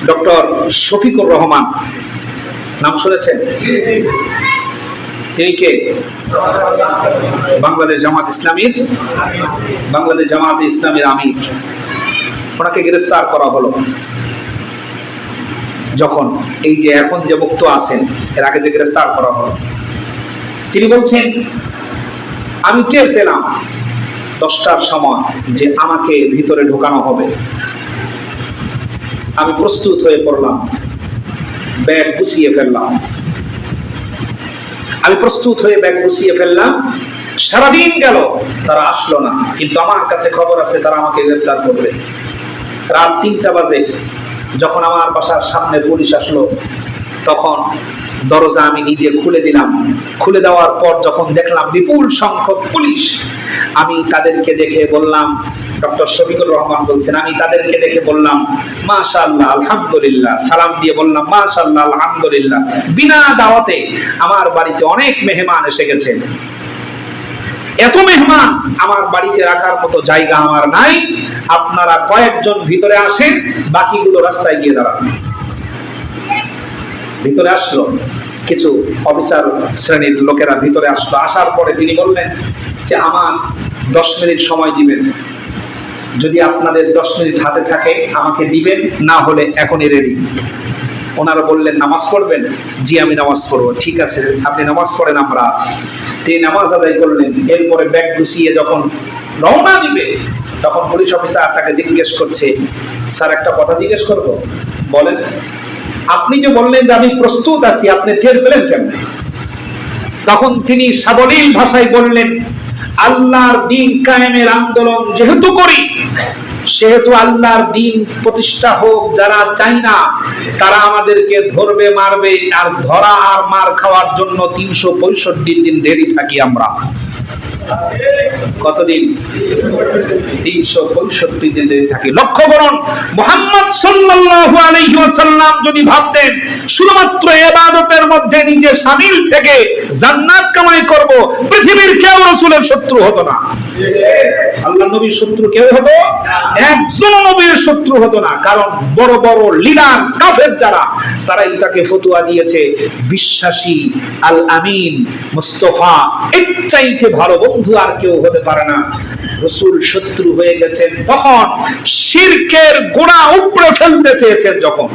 Doctor Shafiqur Rahman, নাম শুনেছেন? তিনি কে? বাংলাদেশ জামাত ইসলামীর আমির। ওনাকে গ্রেফতার করা হলো। যখন এই যে এখন যে মুক্ত আছেন, এর আগে যে গ্রেফতার করা হলো, তিনি বলছেন, আমি টের পেলাম 10টার সময় যে আমাকে ভিতরে ঢোকানো হবে। আমি প্রস্তুত হয়ে পড়লাম, ব্যাগ গুছিয়ে ফেললাম। সারাদিন গেল, তারা আসলো না, কিন্তু আমার কাছে খবর আছে তারা আমাকে গ্রেফতার করবে। রাত 3টা বাজে যখন আমার বাসার সামনে পুলিশ আসলো, তখন দরজা আমি নিজে খুলে দিলাম। খুলে দেওয়ার পর যখন দেখলাম বিপুল সংখ্যক পুলিশ, আমি তাদেরকে দেখে বললাম, ডক্টর শফিকুর রহমান বলছেন, আমি তাদেরকে দেখে বললাম মাশাআল্লাহ আলহামদুলিল্লাহ, সালাম দিয়ে বললাম মাশাআল্লাহ আলহামদুলিল্লাহ। বিনা দাওয়াতে আমার বাড়িতে অনেক মেহমান এসে গেছে। এত মেহমান আমার বাড়িতে রাখার মতো জায়গা আমার নাই। আপনারা কয়েকজন ভিতরে আসেন, বাকিগুলো রাস্তায় গিয়ে দাঁড়ান। ভিতরে আসলো কিছু অফিসার শ্রেণীর লোকেরা, ভিতরে আসলো। আসার পরে তিনি বললেন যে আমার 10 মিনিট সময় দিবেন, যদি আপনাদের 10 মিনিট হাতে থাকে আমাকে দিবেন, না হলে এখনই রেডি। ওনারা বললেন নামাজ পড়বেন? জি আমি নামাজ পড়বো। ঠিক আছে, আপনি নামাজ পড়েন, আমরা আছি। তিনি নামাজ আদায় করলেন। এরপরে ব্যাগ গুছিয়ে যখন রওনা দিবে, তখন পুলিশ অফিসার তাকে জিজ্ঞেস করছে, স্যার একটা কথা জিজ্ঞেস করবো? বলেন। আপনি যে বললেন যে আমি প্রস্তুত আছি, আপনি টের পেলেন কেমন? তখন তিনি সাবলীল ভাষায় বললেন, আল্লাহর দ্বীন কায়েমের আন্দোলন যেহেতু করি, সেহেতু আল্লাহর দ্বীন প্রতিষ্ঠা হোক। যারা চাই না তারা আমাদেরকে ধরবে, মারবে, আর ধরা আর মার খাওয়ার জন্য 365 দিন রেডি থাকি আমরা। কতদিন? 365 দিন রেডি থাকি। লক্ষ্য করুন, মুহাম্মদ সাল্লাল্লাহু আলাইহি ওয়াসাল্লাম যদি ভাবতেন শুধুমাত্র ইবাদতের মধ্যে নিজে শামিল থেকে জান্নাত কামাই করব, পৃথিবীর কেউ রাসূলের শত্রু হতো না। আল্লাহর নবীর শত্রু কেউ হতো? একজন নবীর শত্রু হতো না। কারণ বড় বড় লিডার কাফের যারা, তারাই তাকে ফতোয়া দিয়েছে বিশ্বাসী আল আমিন মুস্তাফা, এর চাইতে ভালো বন্ধু আর কেউ হতে পারে না। রাসূল শত্রু হয়ে গেছেন, তখন শিরকের গোড়া উপড়ে ফেলতে চেয়েছেন যখন।